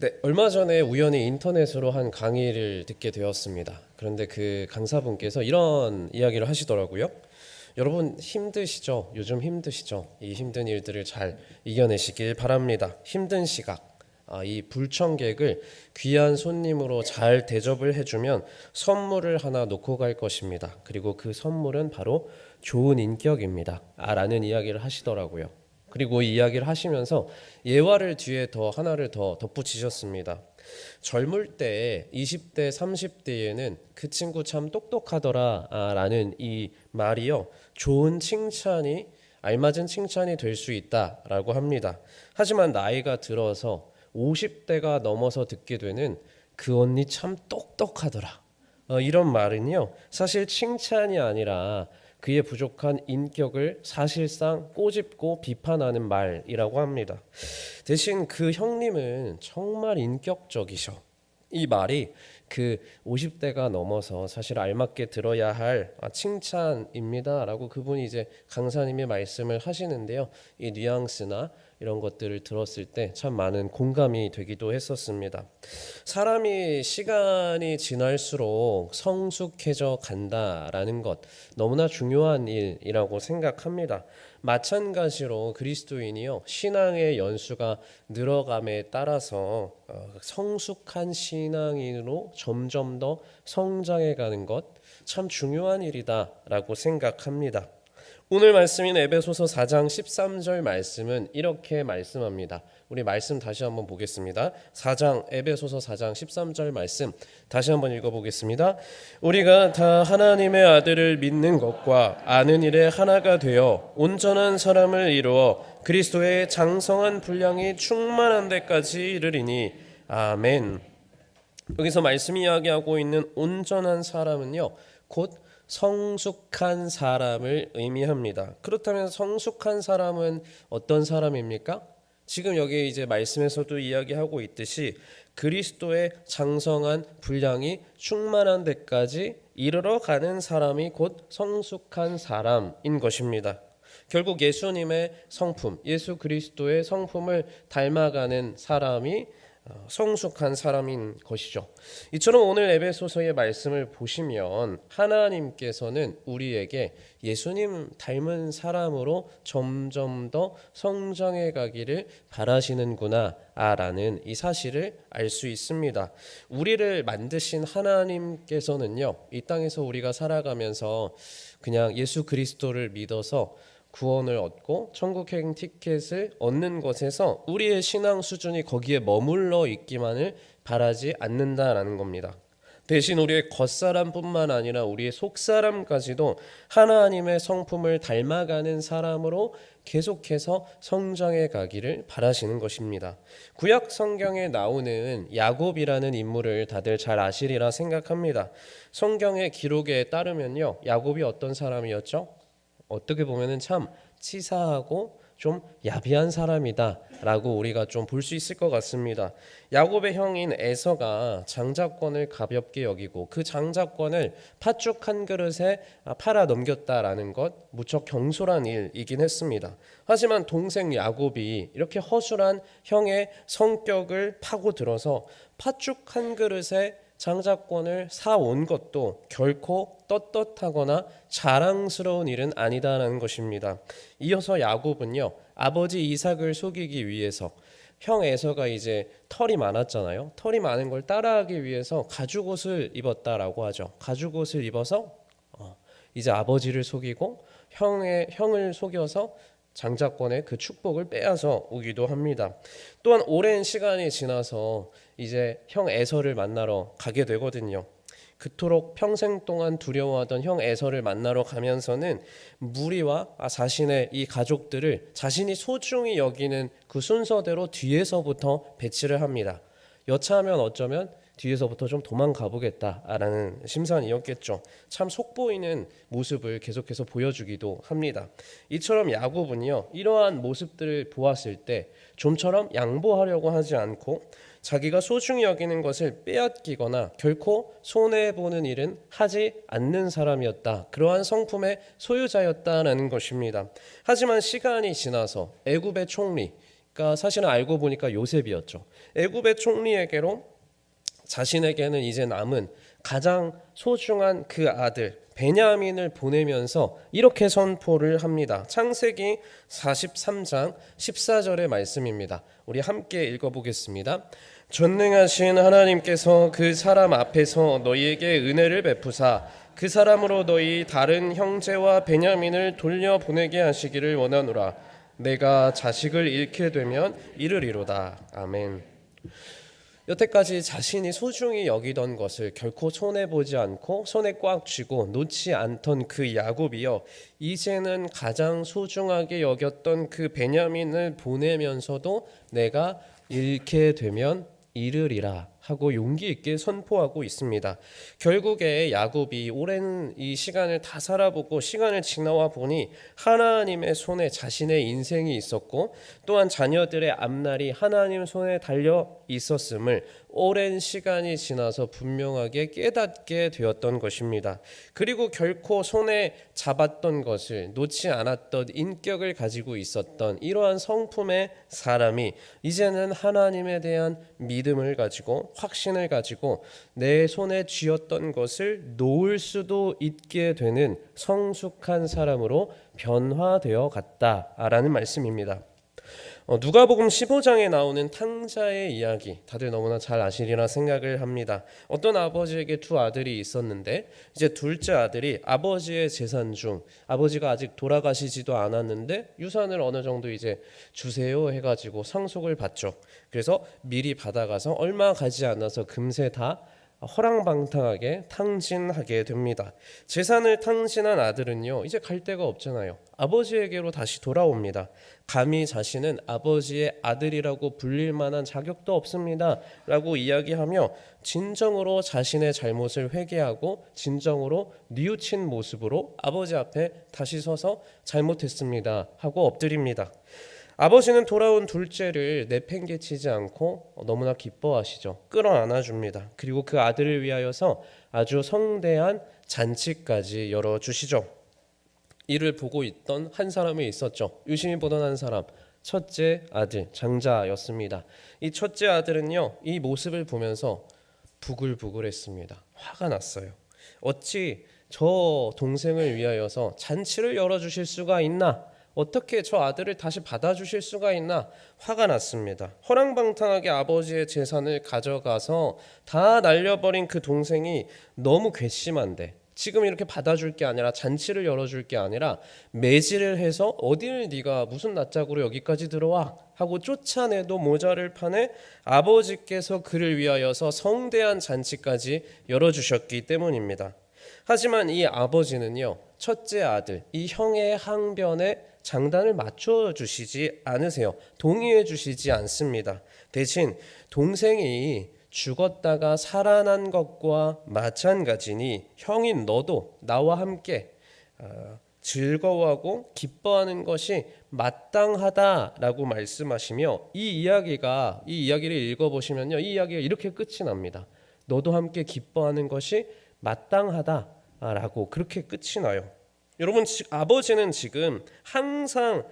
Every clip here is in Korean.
네, 얼마 전에 우연히 인터넷으로 한 강의를 듣게 되었습니다. 그런데 그 강사분께서 이런 이야기를 하시더라고요. 여러분 힘드시죠? 요즘 힘드시죠? 이 힘든 일들을 잘 이겨내시길 바랍니다. 힘든 시각, 이 불청객을 귀한 손님으로 잘 대접을 해주면 선물을 하나 놓고 갈 것입니다. 그리고 그 선물은 바로 좋은 인격입니다. 라는 이야기를 하시더라고요. 그리고 이 이야기를 하시면서 예화를 뒤에 더 하나를 더 덧붙이셨습니다. 젊을 때 20대, 30대에는 그 친구 참 똑똑하더라 라는 이 말이요. 좋은 칭찬이 알맞은 칭찬이 될 수 있다라고 합니다. 하지만 나이가 들어서 50대가 넘어서 듣게 되는 그 언니 참 똑똑하더라. 이런 말은요. 사실 칭찬이 아니라 그의 부족한 인격을 사실상 꼬집고 비판하는 말이라고 합니다. 대신 그 형님은 정말 인격적이셔. 이 말이 그 50대가 넘어서 사실 알맞게 들어야 할 칭찬입니다라고 그분이 이제 강사님의 말씀을 하시는데요. 이 뉘앙스나 이런 것들을 들었을 때 참 많은 공감이 되기도 했었습니다. 사람이 시간이 지날수록 성숙해져 간다라는 것 너무나 중요한 일이라고 생각합니다. 마찬가지로 그리스도인이요 신앙의 연수가 늘어감에 따라서 성숙한 신앙인으로 점점 더 성장해 가는 것 참 중요한 일이다라고 생각합니다. 오늘 말씀인 에베소서 4장 13절 말씀은 이렇게 말씀합니다. 우리 말씀 다시 한번 보겠습니다. 에베소서 4장 13절 말씀 다시 한번 읽어보겠습니다. 우리가 다 하나님의 아들을 믿는 것과 아는 일에 하나가 되어 온전한 사람을 이루어 그리스도의 장성한 분량이 충만한 데까지 이르리니 아멘. 여기서 말씀이 이야기하고 있는 온전한 사람은요 곧 성숙한 사람을 의미합니다. 그렇다면 성숙한 사람은 어떤 사람입니까? 지금 여기 이제 말씀에서도 이야기하고 있듯이 그리스도의 장성한 분량이 충만한 데까지 이르러 가는 사람이 곧 성숙한 사람인 것입니다. 결국 예수님의 성품, 예수 그리스도의 성품을 닮아가는 사람이 성숙한 사람인 것이죠. 이처럼 오늘 에베소서의 말씀을 보시면 하나님께서는 우리에게 예수님 닮은 사람으로 점점 더 성장해 가기를 바라시는구나 라는 이 사실을 알 수 있습니다. 우리를 만드신 하나님께서는요 이 땅에서 우리가 살아가면서 그냥 예수 그리스도를 믿어서 구원을 얻고 천국행 티켓을 얻는 것에서 우리의 신앙 수준이 거기에 머물러 있기만을 바라지 않는다라는 겁니다. 대신 우리의 겉사람뿐만 아니라 우리의 속사람까지도 하나님의 성품을 닮아가는 사람으로 계속해서 성장해 가기를 바라시는 것입니다. 구약 성경에 나오는 야곱이라는 인물을 다들 잘 아시리라 생각합니다. 성경의 기록에 따르면요, 야곱이 어떤 사람이었죠? 어떻게 보면은 참 치사하고 좀 야비한 사람이다라고 우리가 좀 볼 수 있을 것 같습니다. 야곱의 형인 에서가 장자권을 가볍게 여기고 그 장자권을 팥죽 한 그릇에 팔아 넘겼다라는 것 무척 경솔한 일이긴 했습니다. 하지만 동생 야곱이 이렇게 허술한 형의 성격을 파고들어서 팥죽 한 그릇에 장자권을 사온 것도 결코 떳떳하거나 자랑스러운 일은 아니다라는 것입니다. 이어서 야곱은요 아버지 이삭을 속이기 위해서 형 에서가 이제 털이 많았잖아요. 털이 많은 걸 따라하기 위해서 가죽옷을 입었다라고 하죠. 가죽옷을 입어서 이제 아버지를 속이고 형을 속여서 장자권의 그 축복을 빼앗아 오기도 합니다. 또한 오랜 시간이 지나서 이제 형 에서를 만나러 가게 되거든요. 그토록 평생 동안 두려워하던 형 에서를 만나러 가면서는 무리와 자신의 이 가족들을 자신이 소중히 여기는 그 순서대로 뒤에서부터 배치를 합니다. 여차하면 어쩌면 뒤에서부터 좀 도망가 보겠다라는 심산이었겠죠. 참 속보이는 모습을 계속해서 보여주기도 합니다. 이처럼 야곱은요 이러한 모습들을 보았을 때 좀처럼 양보하려고 하지 않고 자기가 소중히 여기는 것을 빼앗기거나 결코 손해보는 일은 하지 않는 사람이었다. 그러한 성품의 소유자였다라는 것입니다. 하지만 시간이 지나서 애굽의 총리 그러니까 사실은 알고 보니까 요셉이었죠. 애굽의 총리에게로 자신에게는 이제 남은 가장 소중한 그 아들 베냐민을 보내면서 이렇게 선포를 합니다. 창세기 43장 14절의 말씀입니다. 우리 함께 읽어보겠습니다. 전능하신 하나님께서 그 사람 앞에서 너희에게 은혜를 베푸사 그 사람으로 너희 다른 형제와 베냐민을 돌려보내게 하시기를 원하노라. 내가 자식을 잃게 되면 이르리로다. 아멘. 여태까지 자신이 소중히 여기던 것을 결코 손해보지 않고 손에 꽉 쥐고 놓지 않던 그 야곱이요, 이제는 가장 소중하게 여겼던 그 베냐민을 보내면서도 내가 잃게 되면 이르리라 하고 용기 있게 선포하고 있습니다. 결국에 야곱이 오랜 이 시간을 다 살아보고 시간을 지나와 보니 하나님의 손에 자신의 인생이 있었고 또한 자녀들의 앞날이 하나님 손에 달려 있었음을 오랜 시간이 지나서 분명하게 깨닫게 되었던 것입니다. 그리고 결코 손에 잡았던 것을 놓지 않았던 인격을 가지고 있었던 이러한 성품의 사람이 이제는 하나님에 대한 믿음을 가지고 확신을 가지고 내 손에 쥐었던 것을 놓을 수도 있게 되는 성숙한 사람으로 변화되어 갔다라는 말씀입니다. 누가복음 15장에 나오는 탕자의 이야기 다들 너무나 잘 아시리라 생각을 합니다. 어떤 아버지에게 두 아들이 있었는데 이제 둘째 아들이 아버지의 재산 중 아버지가 아직 돌아가시지도 않았는데 유산을 어느 정도 이제 주세요 해가지고 상속을 받죠. 그래서 미리 받아가서 얼마 가지 않아서 금세 다 허랑방탕하게 탕진하게 됩니다. 재산을 탕진한 아들은요, 이제 갈 데가 없잖아요. 아버지에게로 다시 돌아옵니다. 감히 자신은 아버지의 아들이라고 불릴 만한 자격도 없습니다 라고 이야기하며 진정으로 자신의 잘못을 회개하고 진정으로 뉘우친 모습으로 아버지 앞에 다시 서서 잘못했습니다 하고 엎드립니다. 아버지는 돌아온 둘째를 내팽개치지 않고 너무나 기뻐하시죠. 끌어안아줍니다. 그리고 그 아들을 위하여서 아주 성대한 잔치까지 열어주시죠. 이를 보고 있던 한 사람이 있었죠. 유심히 보던 한 사람, 첫째 아들 장자였습니다. 이 첫째 아들은요, 이 모습을 보면서 부글부글했습니다. 화가 났어요. 어찌 저 동생을 위하여서 잔치를 열어주실 수가 있나? 어떻게 저 아들을 다시 받아주실 수가 있나? 화가 났습니다. 허랑방탕하게 아버지의 재산을 가져가서 다 날려버린 그 동생이 너무 괘씸한데 지금 이렇게 받아줄 게 아니라 잔치를 열어줄 게 아니라 매질을 해서 어딜 네가 무슨 낯짝으로 여기까지 들어와 하고 쫓아내도 모자를 파네 아버지께서 그를 위하여서 성대한 잔치까지 열어주셨기 때문입니다. 하지만 이 아버지는요, 첫째 아들 이 형의 항변에 장단을 맞춰주시지 않으세요. 동의해 주시지 않습니다. 대신 동생이 죽었다가 살아난 것과 마찬가지니 형인 너도 나와 함께 즐거워하고 기뻐하는 것이 마땅하다라고 말씀하시며 이 이야기를 읽어보시면요, 이 이야기가 이렇게 끝이 납니다. 너도 함께 기뻐하는 것이 마땅하다라고 그렇게 끝이 나요. 여러분, 아버지는 지금 항상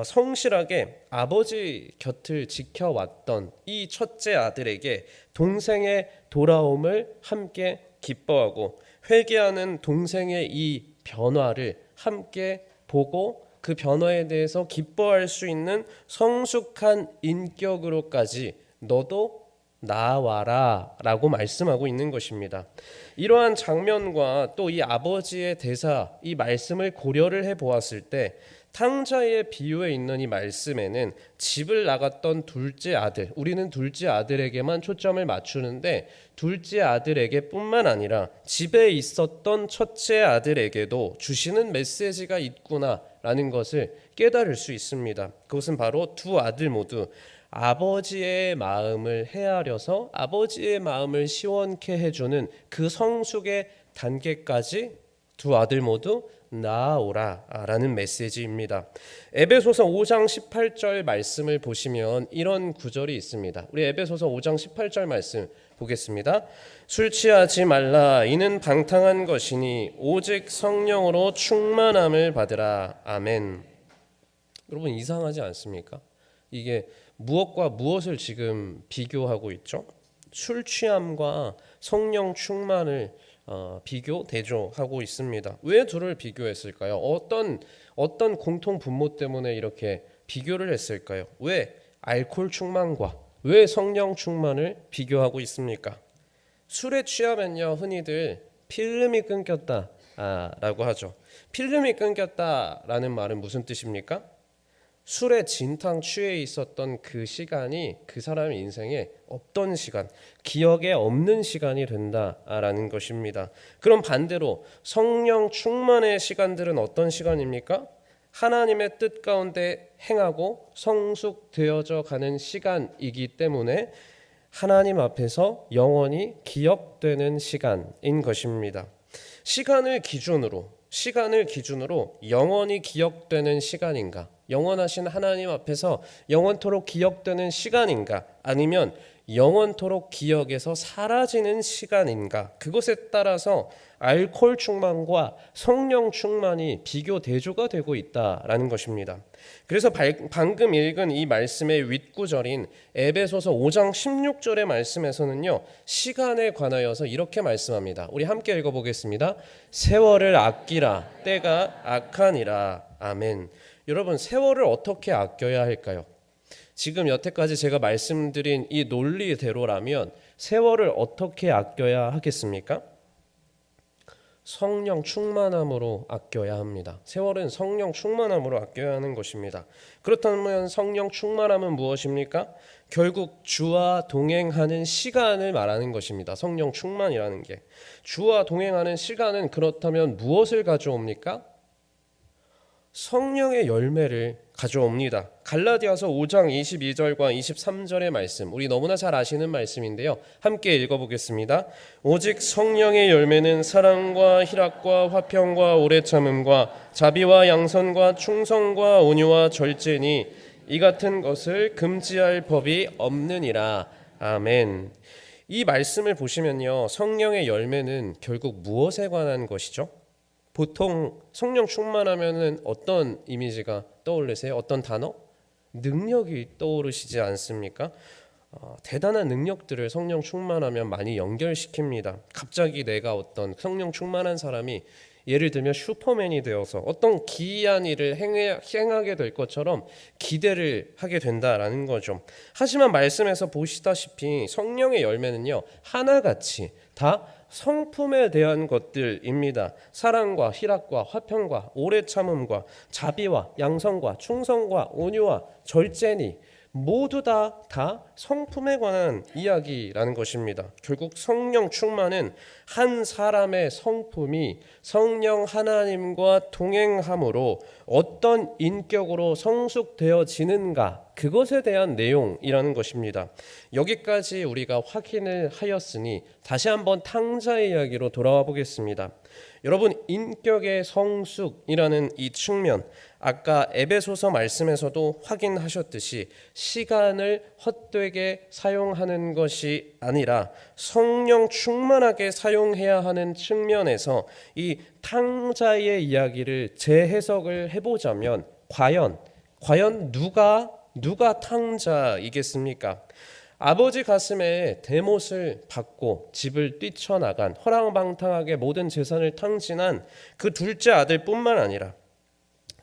성실하게 아버지 곁을 지켜왔던 이 첫째 아들에게 동생의 돌아옴을 함께 기뻐하고 회개하는 동생의 이 변화를 함께 보고 그 변화에 대해서 기뻐할 수 있는 성숙한 인격으로까지 너도 나와라 라고 말씀하고 있는 것입니다. 이러한 장면과 또 이 아버지의 대사, 이 말씀을 고려를 해보았을 때 탕자의 비유에 있는 이 말씀에는 집을 나갔던 둘째 아들, 우리는 둘째 아들에게만 초점을 맞추는데 둘째 아들에게 뿐만 아니라 집에 있었던 첫째 아들에게도 주시는 메시지가 있구나라는 것을 깨달을 수 있습니다. 그것은 바로 두 아들 모두 아버지의 마음을 헤아려서 아버지의 마음을 시원케 해주는 그 성숙의 단계까지 두 아들 모두 나아오라라는 메시지입니다. 에베소서 5장 18절 말씀을 보시면 이런 구절이 있습니다. 우리 에베소서 5장 18절 말씀 보겠습니다. 술 취하지 말라 이는 방탕한 것이니 오직 성령으로 충만함을 받으라. 아멘. 여러분, 이상하지 않습니까? 이게 무엇과 무엇을 지금 비교하고 있죠? 술 취함과 성령 충만을 비교 대조하고 있습니다. 왜 둘을 비교했을까요? 어떤 공통 분모 때문에 이렇게 비교를 했을까요? 왜 알코올 충만과 왜 성령 충만을 비교하고 있습니까? 술에 취하면요, 흔히들 필름이 끊겼다 라고 하죠. 필름이 끊겼다라는 말은 무슨 뜻입니까? 술에 진탕 취해 있었던 그 시간이 그 사람의 인생에 없던 시간, 기억에 없는 시간이 된다라는 것입니다. 그럼 반대로 성령 충만의 시간들은 어떤 시간입니까? 하나님의 뜻 가운데 행하고 성숙되어져 가는 시간이기 때문에 하나님 앞에서 영원히 기억되는 시간인 것입니다. 시간을 기준으로 영원히 기억되는 시간인가? 영원하신 하나님 앞에서 영원토록 기억되는 시간인가? 아니면 영원토록 기억에서 사라지는 시간인가? 그것에 따라서 알코올 충만과 성령 충만이 비교 대조가 되고 있다라는 것입니다. 그래서 방금 읽은 이 말씀의 윗구절인 에베소서 5장 16절의 말씀에서는요, 시간에 관하여서 이렇게 말씀합니다. 우리 함께 읽어보겠습니다. 세월을 아끼라, 때가 악하니라. 아멘. 여러분, 세월을 어떻게 아껴야 할까요? 지금 여태까지 제가 말씀드린 이 논리대로라면 세월을 어떻게 아껴야 하겠습니까? 성령 충만함으로 아껴야 합니다. 세월은 성령 충만함으로 아껴야 하는 것입니다. 그렇다면 성령 충만함은 무엇입니까? 결국 주와 동행하는 시간을 말하는 것입니다. 성령 충만이라는 게. 주와 동행하는 시간은 그렇다면 무엇을 가져옵니까? 성령의 열매를 가져옵니다. 갈라디아서 5장 22절과 23절의 말씀, 우리 너무나 잘 아시는 말씀인데요, 함께 읽어보겠습니다. 오직 성령의 열매는 사랑과 희락과 화평과 오래 참음과 자비와 양선과 충성과 온유와 절제니 이 같은 것을 금지할 법이 없느니라. 아멘. 이 말씀을 보시면요, 성령의 열매는 결국 무엇에 관한 것이죠? 보통 성령 충만하면은 어떤 이미지가 떠오르세요? 어떤 단어? 능력이 떠오르시지 않습니까? 대단한 능력들을 성령 충만하면 많이 연결시킵니다. 갑자기 내가 어떤 성령 충만한 사람이 예를 들면 슈퍼맨이 되어서 어떤 기이한 일을 행하게 될 것처럼 기대를 하게 된다라는 거죠. 하지만 말씀에서 보시다시피 성령의 열매는요, 하나같이 다 성품에 대한 것들입니다. 사랑과 희락과 화평과 오래 참음과 자비와 양선과 충성과 온유와 절제니 모두 다 성품에 관한 이야기라는 것입니다. 결국 성령 충만은 한 사람의 성품이 성령 하나님과 동행함으로 어떤 인격으로 성숙되어지는가, 그것에 대한 내용이라는 것입니다. 여기까지 우리가 확인을 하였으니 다시 한번 탕자의 이야기로 돌아와 보겠습니다. 여러분, 인격의 성숙이라는 이 측면, 아까 에베소서 말씀에서도 확인하셨듯이 시간을 헛되게 사용하는 것이 아니라 성령 충만하게 사용해야 하는 측면에서 이 탕자의 이야기를 재해석을 해보자면 과연 누가 탕자이겠습니까? 아버지 가슴에 대못을 받고 집을 뛰쳐나간, 허랑방탕하게 모든 재산을 탕진한 그 둘째 아들뿐만 아니라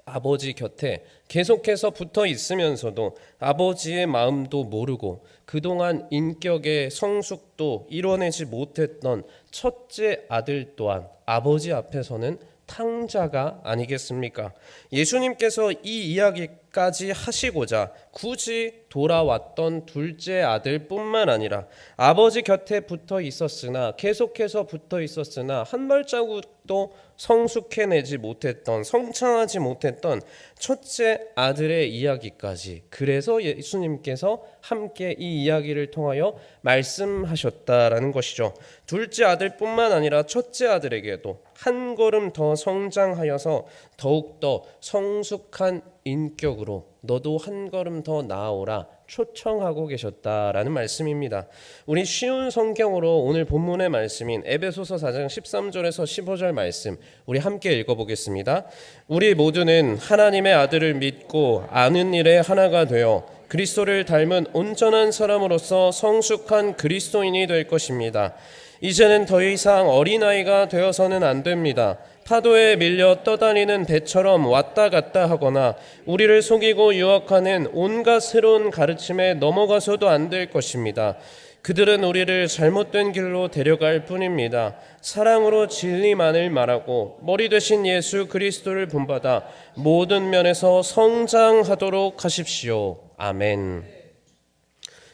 아버지 곁에 계속해서 붙어 있으면서도 아버지의 마음도 모르고 그동안 인격의 성숙도 이뤄내지 못했던 첫째 아들 또한 아버지 앞에서는 탕자가 아니겠습니까? 예수님께서 이 이야기까지 하시고자 굳이 돌아왔던 둘째 아들뿐만 아니라 아버지 곁에 붙어 있었으나 계속해서 붙어 있었으나 한 발자국도 성숙해내지 못했던, 성장하지 못했던 첫째 아들의 이야기까지, 그래서 예수님께서 함께 이 이야기를 통하여 말씀하셨다라는 것이죠. 둘째 아들뿐만 아니라 첫째 아들에게도 한 걸음 더 성장하여서 더욱더 성숙한 인격으로 너도 한 걸음 더 나아오라 초청하고 계셨다라는 말씀입니다. 우리 쉬운 성경으로 오늘 본문의 말씀인 에베소서 4장 13절에서 15절 말씀 우리 함께 읽어보겠습니다. 우리 모두는 하나님의 아들을 믿고 아는 일에 하나가 되어 그리스도를 닮은 온전한 사람으로서 성숙한 그리스도인이 될 것입니다. 이제는 더 이상 어린아이가 되어서는 안 됩니다. 파도에 밀려 떠다니는 배처럼 왔다 갔다 하거나 우리를 속이고 유혹하는 온갖 새로운 가르침에 넘어가서도 안 될 것입니다. 그들은 우리를 잘못된 길로 데려갈 뿐입니다. 사랑으로 진리만을 말하고 머리 되신 예수 그리스도를 본받아 모든 면에서 성장하도록 하십시오. 아멘.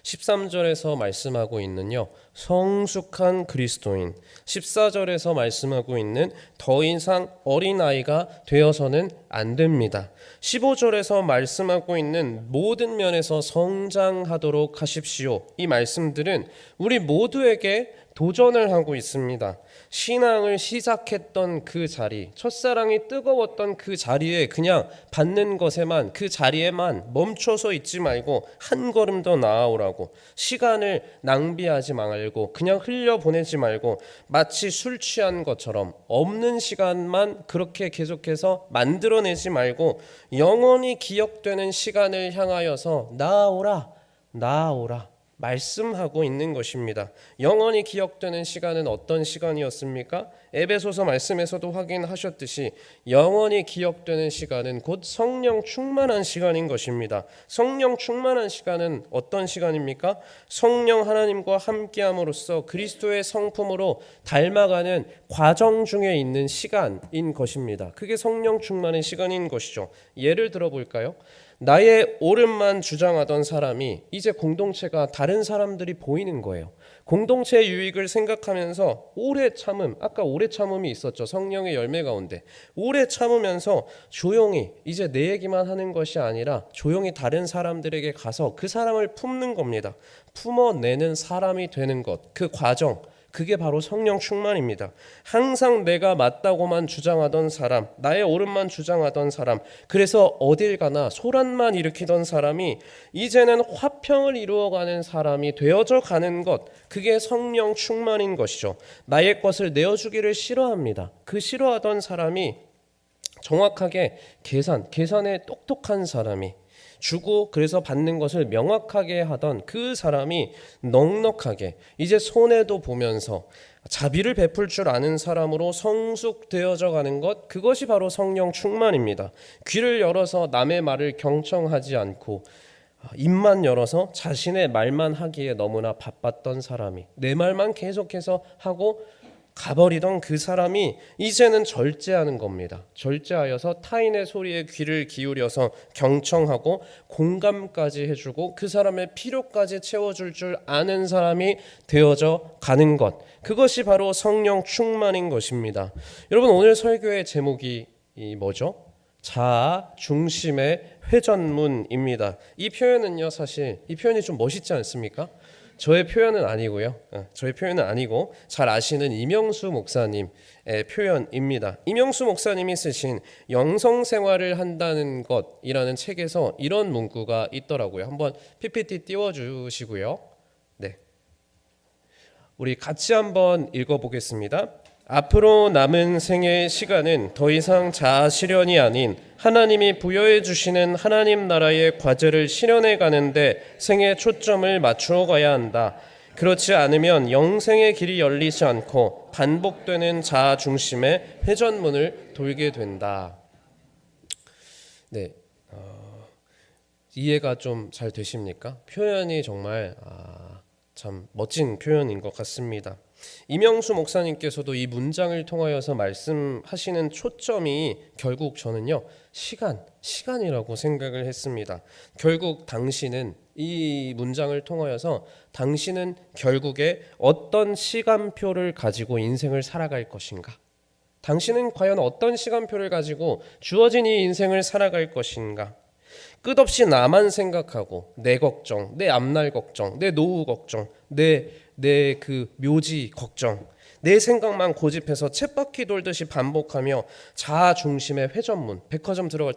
13절에서 말씀하고 있는요, 성숙한 그리스도인, 14절에서 말씀하고 있는 더 이상 어린아이가 되어서는 안 됩니다. 15절에서 말씀하고 있는 모든 면에서 성장하도록 하십시오. 이 말씀들은 우리 모두에게 도전을 하고 있습니다. 신앙을 시작했던 그 자리, 첫사랑이 뜨거웠던 그 자리에 그냥 받는 것에만, 그 자리에만 멈춰서 있지 말고 한 걸음 더 나아오라고, 시간을 낭비하지 말고 그냥 흘려보내지 말고 마치 술 취한 것처럼 없는 시간만 그렇게 계속해서 만들어내지 말고 영원히 기억되는 시간을 향하여서 나아오라, 나아오라 말씀하고 있는 것입니다. 영원히 기억되는 시간은 어떤 시간이었습니까? 에베소서 말씀에서도 확인하셨듯이 영원히 기억되는 시간은 곧 성령 충만한 시간인 것입니다. 성령 충만한 시간은 어떤 시간입니까? 성령 하나님과 함께함으로써 그리스도의 성품으로 닮아가는 과정 중에 있는 시간인 것입니다. 그게 성령 충만의 시간인 것이죠. 예를 들어 볼까요? 나의 옳음만 주장하던 사람이 이제 공동체가 다른 사람들이 보이는 거예요. 공동체의 유익을 생각하면서 오래 참음, 아까 오래 참음이 있었죠. 성령의 열매 가운데 오래 참으면서 조용히 이제 내 얘기만 하는 것이 아니라 조용히 다른 사람들에게 가서 그 사람을 품는 겁니다. 품어내는 사람이 되는 것, 그 과정, 그게 바로 성령 충만입니다. 항상 내가 맞다고만 주장하던 사람, 나의 옳음만 주장하던 사람, 그래서 어딜 가나 소란만 일으키던 사람이 이제는 화평을 이루어가는 사람이 되어져 가는 것, 그게 성령 충만인 것이죠. 나의 것을 내어주기를 싫어합니다. 그 싫어하던 사람이 정확하게 계산에 똑똑한 사람이 주고 그래서 받는 것을 명확하게 하던 그 사람이 넉넉하게 이제 손해도 보면서 자비를 베풀 줄 아는 사람으로 성숙되어져 가는 것, 그것이 바로 성령 충만입니다. 귀를 열어서 남의 말을 경청하지 않고 입만 열어서 자신의 말만 하기에 너무나 바빴던 사람이 내 말만 계속해서 하고 가버리던 그 사람이 이제는 절제하는 겁니다. 절제하여서 타인의 소리에 귀를 기울여서 경청하고 공감까지 해주고 그 사람의 필요까지 채워줄 줄 아는 사람이 되어져 가는 것, 그것이 바로 성령 충만인 것입니다. 여러분, 오늘 설교의 제목이 뭐죠? 자아 중심의 회전문입니다. 이 표현은요, 사실 이 표현이 좀 멋있지 않습니까? 저의 표현은 아니고요. 저의 표현은 아니고 잘 아시는 이명수 목사님의 표현입니다. 이명수 목사님이 쓰신 영성생활을 한다는 것이라는 책에서 이런 문구가 있더라고요. 한번 PPT 띄워주시고요. 네, 우리 같이 한번 읽어보겠습니다. 앞으로 남은 생의 시간은 더 이상 자아 실현이 아닌 하나님이 부여해 주시는 하나님 나라의 과제를 실현해 가는데 생의 초점을 맞추어 가야 한다. 그렇지 않으면 영생의 길이 열리지 않고 반복되는 자아 중심의 회전문을 돌게 된다. 네, 이해가 좀 잘 되십니까? 표현이 정말 참 멋진 표현인 것 같습니다. 이명수 목사님께서도 이 문장을 통하여서 말씀하시는 초점이 결국 저는요, 시간이라고 생각을 했습니다. 결국 당신은 이 문장을 통하여서 당신은 결국에 어떤 시간표를 가지고 인생을 살아갈 것인가? 당신은 과연 어떤 시간표를 가지고 주어진 이 인생을 살아갈 것인가? 끝없이 나만 생각하고 내 걱정, 내 앞날 걱정, 내 노후 걱정, 내 그 묘지 걱정, 내 생각만 고집해서 쳇바퀴 돌듯이 반복하며 자아 중심의 회전문, 백화점 들어갈